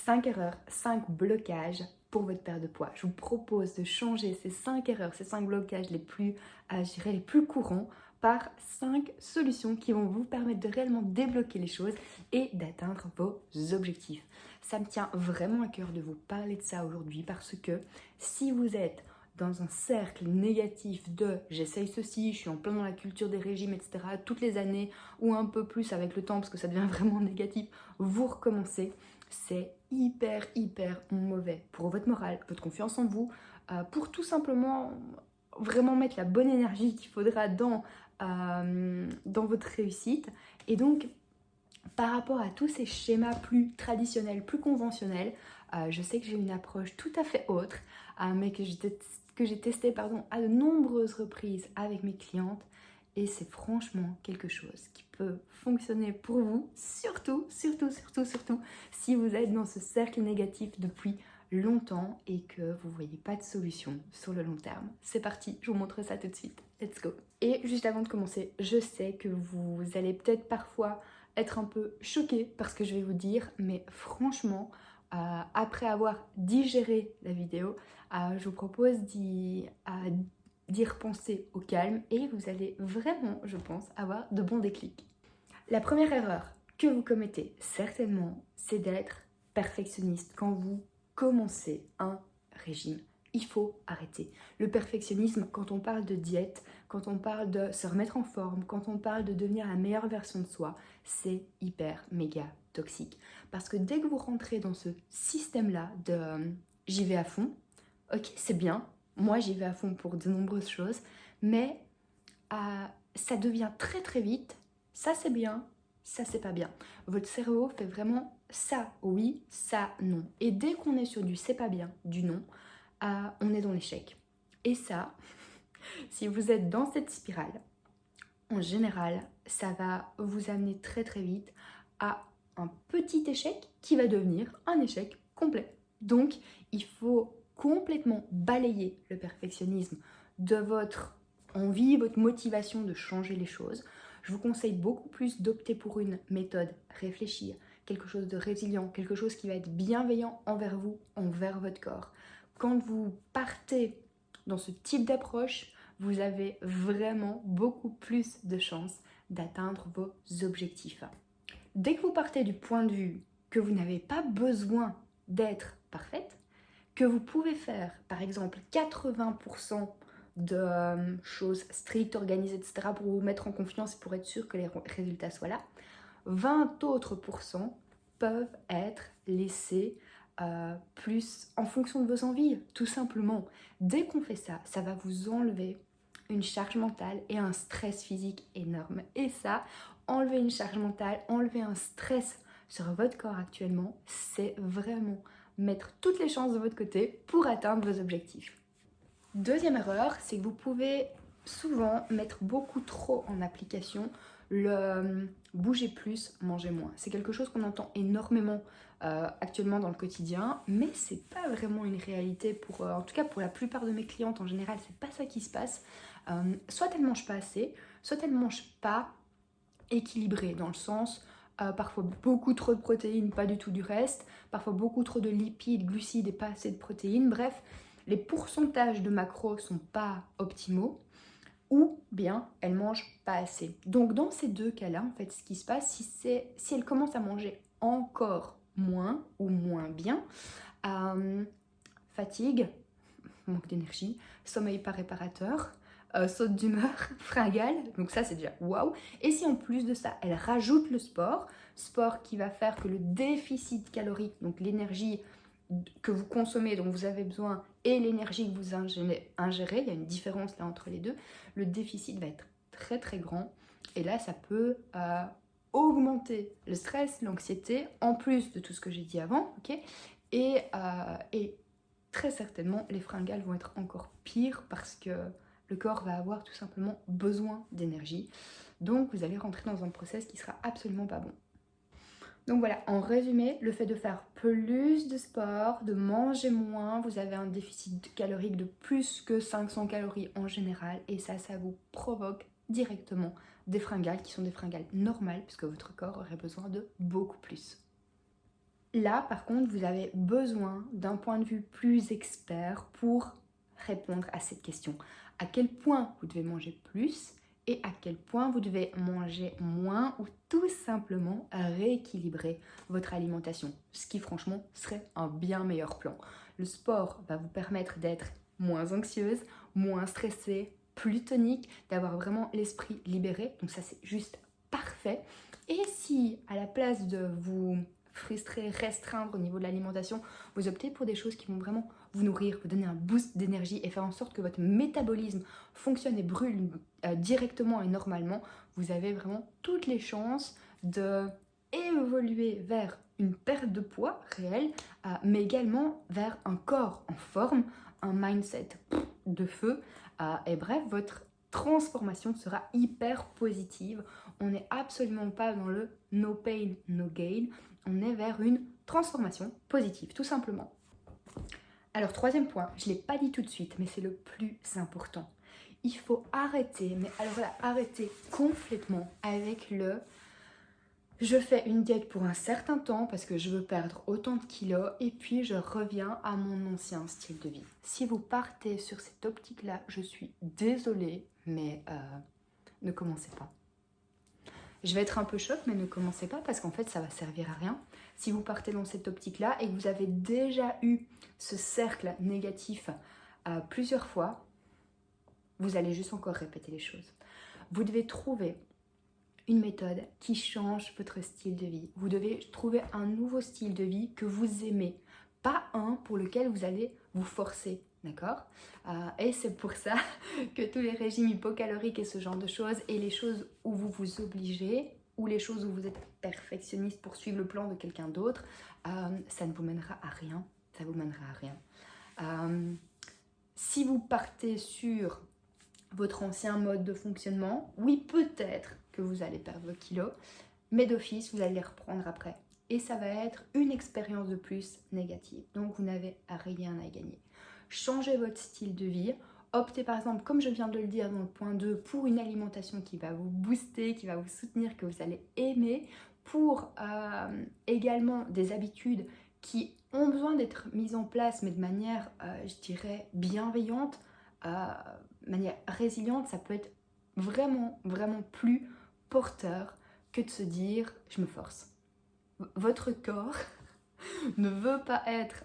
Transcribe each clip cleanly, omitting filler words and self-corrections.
5 erreurs, 5 blocages pour votre perte de poids. Je vous propose de changer ces 5 erreurs, ces 5 blocages les plus, je dirais, les plus courants par 5 solutions qui vont vous permettre de réellement débloquer les choses et d'atteindre vos objectifs. Ça me tient vraiment à cœur de vous parler de ça aujourd'hui parce que si vous êtes dans un cercle négatif de j'essaye ceci, je suis en plein dans la culture des régimes, etc., toutes les années ou un peu plus avec le temps parce que ça devient vraiment négatif, vous recommencez, c'est hyper mauvais pour votre morale, votre confiance en vous, pour tout simplement vraiment mettre la bonne énergie qu'il faudra dans votre réussite. Et donc, par rapport à tous ces schémas plus traditionnels, plus conventionnels, je sais que j'ai une approche tout à fait autre, mais que j'ai testé à de nombreuses reprises avec mes clientes. Et c'est franchement quelque chose qui peut fonctionner pour vous, surtout si vous êtes dans ce cercle négatif depuis longtemps et que vous ne voyez pas de solution sur le long terme. C'est parti, je vous montre ça tout de suite. Let's go. Et juste avant de commencer, je sais que vous allez peut-être parfois être un peu choqué par ce que je vais vous dire, mais franchement, après avoir digéré la vidéo, je vous propose d'y repenser au calme et vous allez vraiment, je pense, avoir de bons déclics. La première erreur que vous commettez certainement, c'est d'être perfectionniste quand vous commencez un régime. Il faut arrêter. Le perfectionnisme, quand on parle de diète, quand on parle de se remettre en forme, quand on parle de devenir la meilleure version de soi, c'est hyper méga toxique. Parce que dès que vous rentrez dans ce système-là de j'y vais à fond, ok, c'est bien, moi j'y vais à fond pour de nombreuses choses, mais ça devient très vite, ça c'est bien, ça c'est pas bien. Votre cerveau fait vraiment ça oui, ça non. Et dès qu'on est sur du c'est pas bien, du non, on est dans l'échec. Et ça, si vous êtes dans cette spirale, en général, ça va vous amener très vite à un petit échec qui va devenir un échec complet. Donc, il faut complètement balayer le perfectionnisme de votre envie, votre motivation de changer les choses. Je vous conseille beaucoup plus d'opter pour une méthode réfléchie, quelque chose de résilient, quelque chose qui va être bienveillant envers vous, envers votre corps. Quand vous partez dans ce type d'approche, vous avez vraiment beaucoup plus de chances d'atteindre vos objectifs. Dès que vous partez du point de vue que vous n'avez pas besoin d'être parfaite, que vous pouvez faire par exemple 80% de choses strictes, organisées, etc. pour vous mettre en confiance et pour être sûr que les résultats soient là, 20 autres pourcents peuvent être laissés plus en fonction de vos envies, tout simplement. Dès qu'on fait ça, ça va vous enlever une charge mentale et un stress physique énorme. Et ça, enlever une charge mentale, enlever un stress sur votre corps actuellement, c'est vraiment mettre toutes les chances de votre côté pour atteindre vos objectifs. Deuxième erreur, c'est que vous pouvez souvent mettre beaucoup trop en application le bouger plus, manger moins. C'est quelque chose qu'on entend énormément actuellement dans le quotidien, mais c'est pas vraiment une réalité pour, en tout cas pour la plupart de mes clientes en général, c'est pas ça qui se passe. Soit elles mangent pas assez, soit elles mangent pas équilibré dans le sens parfois beaucoup trop de protéines, pas du tout du reste, parfois beaucoup trop de lipides, glucides et pas assez de protéines. Bref, les pourcentages de macros sont pas optimaux ou bien elles mangent pas assez. Donc dans ces deux cas-là, en fait, ce qui se passe, si elles commencent à manger encore moins ou moins bien, fatigue, manque d'énergie, sommeil pas réparateur, saute d'humeur, fringale, donc ça c'est déjà waouh. Et si en plus de ça, elle rajoute le sport qui va faire que le déficit calorique, donc l'énergie que vous consommez, dont vous avez besoin, et l'énergie que vous ingérez, il y a une différence là entre les deux, le déficit va être très grand. Et là, ça peut augmenter le stress, l'anxiété, en plus de tout ce que j'ai dit avant, ok. Et très certainement, les fringales vont être encore pires parce que le corps va avoir tout simplement besoin d'énergie. Donc, vous allez rentrer dans un process qui sera absolument pas bon. Donc voilà, en résumé, le fait de faire plus de sport, de manger moins, vous avez un déficit calorique de plus que 500 calories en général et ça vous provoque directement des fringales qui sont des fringales normales puisque votre corps aurait besoin de beaucoup plus. Là, par contre, vous avez besoin d'un point de vue plus expert pour répondre à cette question. À quel point vous devez manger plus et à quel point vous devez manger moins ou tout simplement rééquilibrer votre alimentation. Ce qui franchement serait un bien meilleur plan. Le sport va vous permettre d'être moins anxieuse, moins stressée, plus tonique, d'avoir vraiment l'esprit libéré. Donc ça c'est juste parfait. Et si à la place de vous frustrer, restreindre au niveau de l'alimentation, vous optez pour des choses qui vont vraiment vous nourrir, vous donner un boost d'énergie et faire en sorte que votre métabolisme fonctionne et brûle directement et normalement, vous avez vraiment toutes les chances de évoluer vers une perte de poids réelle, mais également vers un corps en forme, un mindset de feu, et bref, votre transformation sera hyper positive. On n'est absolument pas dans le no pain, no gain, on est vers une transformation positive, tout simplement. Alors, troisième point, je ne l'ai pas dit tout de suite, mais c'est le plus important. Il faut arrêter, mais alors là, arrêter complètement avec le je fais une diète pour un certain temps parce que je veux perdre autant de kilos et puis je reviens à mon ancien style de vie. Si vous partez sur cette optique-là, je suis désolée, mais ne commencez pas. Je vais être un peu choc, mais ne commencez pas parce qu'en fait, ça va servir à rien. Si vous partez dans cette optique-là et que vous avez déjà eu ce cercle négatif plusieurs fois, vous allez juste encore répéter les choses. Vous devez trouver une méthode qui change votre style de vie. Vous devez trouver un nouveau style de vie que vous aimez, pas un pour lequel vous allez vous forcer, d'accord? Et c'est pour ça que tous les régimes hypocaloriques et ce genre de choses, et les choses où vous vous obligez, ou les choses où vous êtes perfectionniste pour suivre le plan de quelqu'un d'autre, ça ne vous mènera à rien. Ça vous mènera à rien. Si vous partez sur votre ancien mode de fonctionnement, oui, peut-être que vous allez perdre vos kilos, mais d'office, vous allez les reprendre après. Et ça va être une expérience de plus négative. Donc, vous n'avez rien à gagner. Changez votre style de vie. Optez par exemple, comme je viens de le dire dans le point 2, pour une alimentation qui va vous booster, qui va vous soutenir, que vous allez aimer, pour également des habitudes qui ont besoin d'être mises en place, mais de manière, je dirais, bienveillante, manière résiliente. Ça peut être vraiment, vraiment plus porteur que de se dire « je me force ». Votre corps ne veut pas être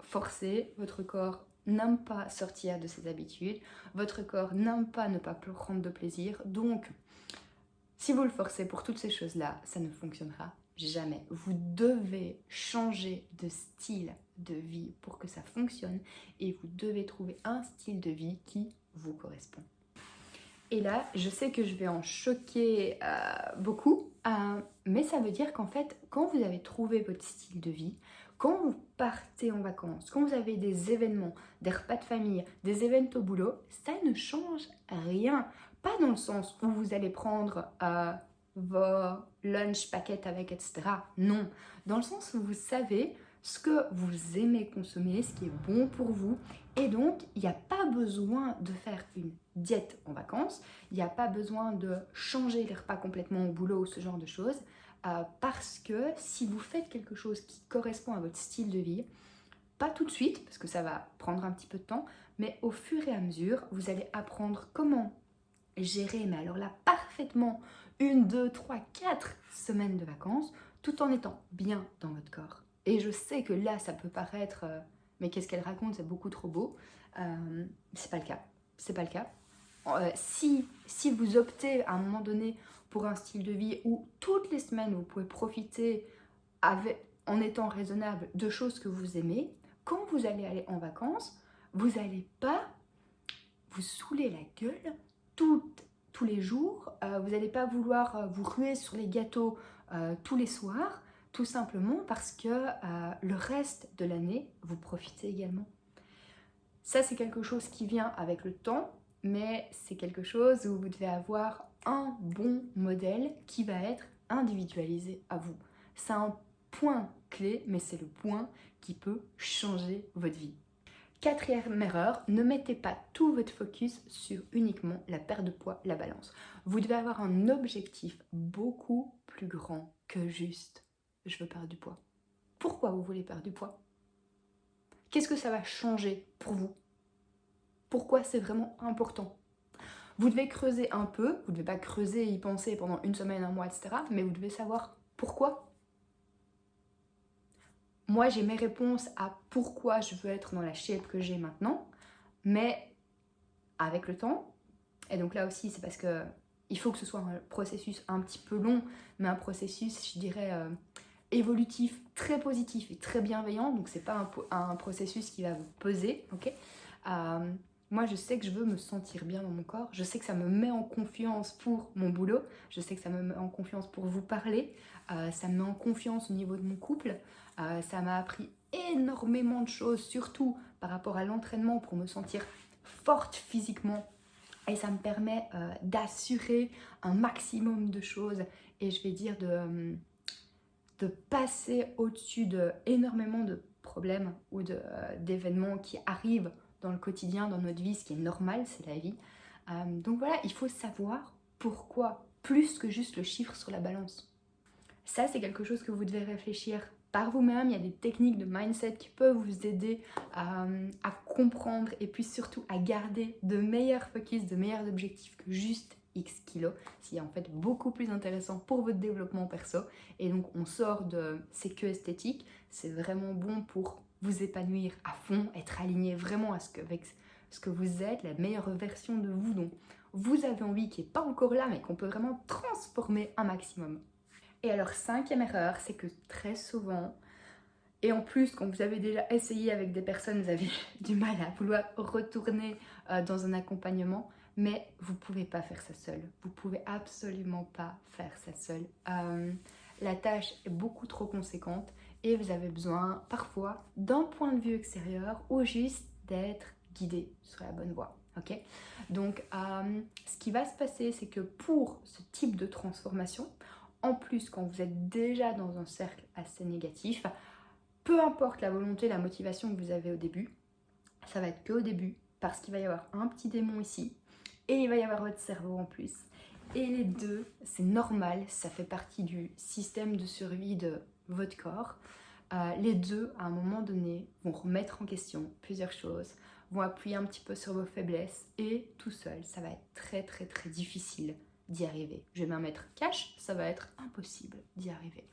forcé, votre corps n'aime pas sortir de ses habitudes, votre corps n'aime pas ne pas prendre de plaisir, donc si vous le forcez pour toutes ces choses-là, ça ne fonctionnera jamais. Vous devez changer de style de vie pour que ça fonctionne et vous devez trouver un style de vie qui vous correspond. Et là, je sais que je vais en choquer beaucoup, mais ça veut dire qu'en fait, quand vous avez trouvé votre style de vie, quand vous partez en vacances, quand vous avez des événements, des repas de famille, des événements au boulot, ça ne change rien. Pas dans le sens où vous allez prendre vos lunch paquets avec, etc. Non, dans le sens où vous savez ce que vous aimez consommer, ce qui est bon pour vous. Et donc, il n'y a pas besoin de faire une diète en vacances, il n'y a pas besoin de changer les repas complètement au boulot ou ce genre de choses, parce que si vous faites quelque chose qui correspond à votre style de vie, pas tout de suite, parce que ça va prendre un petit peu de temps, mais au fur et à mesure, vous allez apprendre comment gérer, mais alors là, parfaitement, 1, 2, 3, 4 semaines de vacances, tout en étant bien dans votre corps. Et je sais que là, ça peut paraître, mais qu'est-ce qu'elle raconte, c'est beaucoup trop beau. C'est pas le cas. C'est pas le cas. Si vous optez à un moment donné pour un style de vie où toutes les semaines vous pouvez profiter en étant raisonnable de choses que vous aimez, quand vous allez aller en vacances, vous n'allez pas vous saouler la gueule tous les jours, vous n'allez pas vouloir vous ruer sur les gâteaux tous les soirs, tout simplement parce que le reste de l'année, vous profitez également. Ça, c'est quelque chose qui vient avec le temps, mais c'est quelque chose où vous devez avoir un bon modèle qui va être individualisé à vous. C'est un point clé, mais c'est le point qui peut changer votre vie. Quatrième erreur, ne mettez pas tout votre focus sur uniquement la perte de poids, la balance. Vous devez avoir un objectif beaucoup plus grand que juste « je veux perdre du poids ». pourquoi vous voulez perdre du poids. Qu'est-ce que ça va changer pour vous? Pourquoi c'est vraiment important? Vous devez creuser un peu, vous ne devez pas creuser et y penser pendant une semaine, un mois, etc. Mais vous devez savoir pourquoi. Moi, j'ai mes réponses à pourquoi je veux être dans la shape que j'ai maintenant, mais avec le temps, et donc là aussi, c'est parce que il faut que ce soit un processus un petit peu long, mais un processus, je dirais, évolutif, très positif et très bienveillant. Donc, c'est pas un processus qui va vous peser, ok. Moi, je sais que je veux me sentir bien dans mon corps. Je sais que ça me met en confiance pour mon boulot. Je sais que ça me met en confiance pour vous parler. Ça me met en confiance au niveau de mon couple. Ça m'a appris énormément de choses, surtout par rapport à l'entraînement pour me sentir forte physiquement. Et ça me permet d'assurer un maximum de choses. Et je vais dire de passer au-dessus d'énormément de problèmes ou d'événements qui arrivent dans le quotidien, dans notre vie, ce qui est normal, c'est la vie. Donc voilà, il faut savoir pourquoi, plus que juste le chiffre sur la balance. Ça, c'est quelque chose que vous devez réfléchir par vous-même. Il y a des techniques de mindset qui peuvent vous aider à comprendre et puis surtout à garder de meilleurs focus, de meilleurs objectifs que juste X kilos. C'est en fait beaucoup plus intéressant pour votre développement perso. Et donc, on sort de c'est que esthétique. C'est vraiment bon pour vous épanouir à fond, être aligné vraiment avec ce que vous êtes, la meilleure version de vous dont vous avez envie, qui n'est pas encore là, mais qu'on peut vraiment transformer un maximum. Et alors, 5e erreur, c'est que très souvent, et en plus, quand vous avez déjà essayé avec des personnes, vous avez du mal à vouloir retourner dans un accompagnement, mais vous ne pouvez pas faire ça seul. Vous ne pouvez absolument pas faire ça seul. La tâche est beaucoup trop conséquente et vous avez besoin parfois d'un point de vue extérieur ou juste d'être guidé sur la bonne voie. Okay, donc, ce qui va se passer, c'est que pour ce type de transformation, en plus, quand vous êtes déjà dans un cercle assez négatif, peu importe la volonté, la motivation que vous avez au début, ça va être qu'au début, parce qu'il va y avoir un petit démon ici, et il va y avoir votre cerveau en plus. Et les deux, c'est normal, ça fait partie du système de survie de votre corps. Les deux, à un moment donné, vont remettre en question plusieurs choses, vont appuyer un petit peu sur vos faiblesses, et tout seul, ça va être très très très difficile d'y arriver. Je vais m'en mettre cash, ça va être impossible d'y arriver.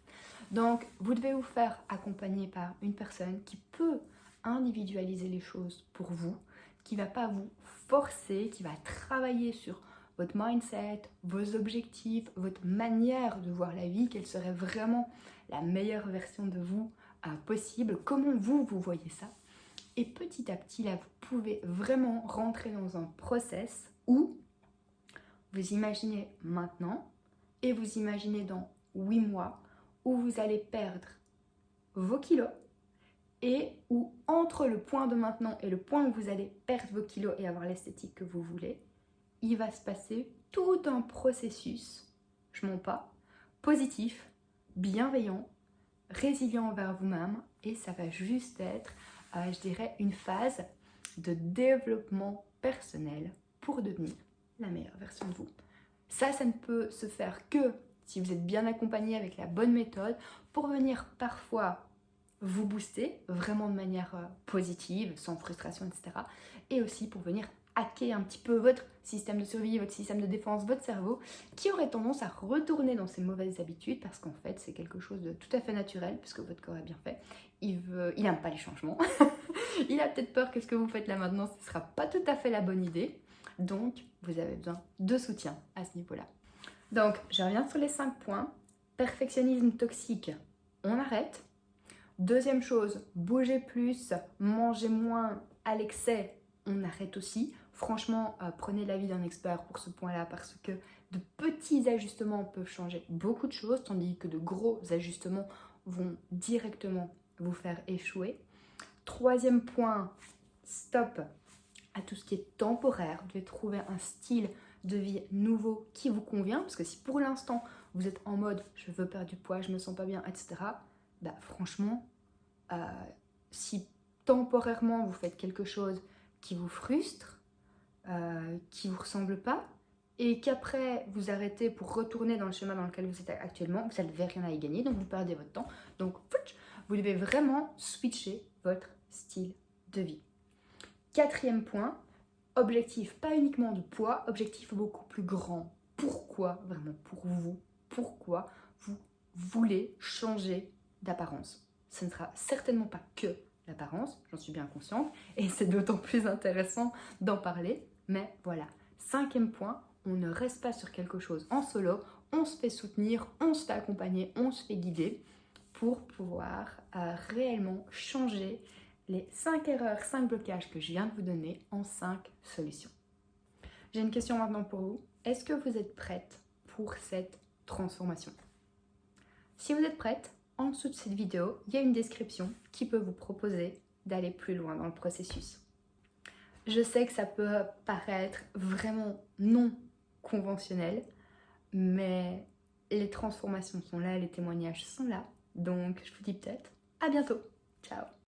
Donc, vous devez vous faire accompagner par une personne qui peut individualiser les choses pour vous, qui ne va pas vous forcer, qui va travailler sur votre mindset, vos objectifs, votre manière de voir la vie, quelle serait vraiment la meilleure version de vous possible, comment vous voyez ça. Et petit à petit, là, vous pouvez vraiment rentrer dans un process où vous imaginez maintenant et vous imaginez dans 8 mois où vous allez perdre vos kilos et où entre le point de maintenant et le point où vous allez perdre vos kilos et avoir l'esthétique que vous voulez, il va se passer tout un processus, je mens pas, positif, bienveillant, résilient envers vous-même et ça va juste être, je dirais, une phase de développement personnel pour devenir la meilleure version de vous. Ça ne peut se faire que si vous êtes bien accompagné avec la bonne méthode pour venir parfois vous booster vraiment de manière positive, sans frustration, etc. Et aussi pour venir hacker un petit peu votre système de survie, votre système de défense, votre cerveau, qui aurait tendance à retourner dans ses mauvaises habitudes parce qu'en fait, c'est quelque chose de tout à fait naturel puisque votre corps est bien fait. Il n'aime pas les changements. Il a peut-être peur que ce que vous faites là maintenant, ce ne sera pas tout à fait la bonne idée. Donc, vous avez besoin de soutien à ce niveau-là. Donc, je reviens sur les 5 points. Perfectionnisme toxique, on arrête. Deuxième chose, bougez plus, mangez moins à l'excès, on arrête aussi. Franchement, prenez l'avis d'un expert pour ce point-là parce que de petits ajustements peuvent changer beaucoup de choses, tandis que de gros ajustements vont directement vous faire échouer. Troisième point, stop à tout ce qui est temporaire. Vous devez trouver un style de vie nouveau qui vous convient, parce que si pour l'instant vous êtes en mode je veux perdre du poids, je me sens pas bien, etc. Bah franchement, si temporairement vous faites quelque chose qui vous frustre, qui vous ressemble pas, et qu'après vous arrêtez pour retourner dans le schéma dans lequel vous êtes actuellement, vous n'avez rien à y gagner, donc vous perdez votre temps. Donc Vous devez vraiment switcher votre style de vie. Quatrième point, objectif pas uniquement de poids, objectif beaucoup plus grand. Pourquoi, vraiment pour vous, pourquoi vous voulez changer d'apparence? Ce ne sera certainement pas que l'apparence, j'en suis bien consciente, et c'est d'autant plus intéressant d'en parler, mais voilà. Cinquième point, on ne reste pas sur quelque chose en solo, on se fait soutenir, on se fait accompagner, on se fait guider pour pouvoir réellement changer les 5 erreurs, 5 blocages que je viens de vous donner en 5 solutions. J'ai une question maintenant pour vous. Est-ce que vous êtes prête pour cette transformation? Si vous êtes prête, en dessous de cette vidéo, il y a une description qui peut vous proposer d'aller plus loin dans le processus. Je sais que ça peut paraître vraiment non conventionnel, mais les transformations sont là, les témoignages sont là. Donc, je vous dis peut-être à bientôt. Ciao!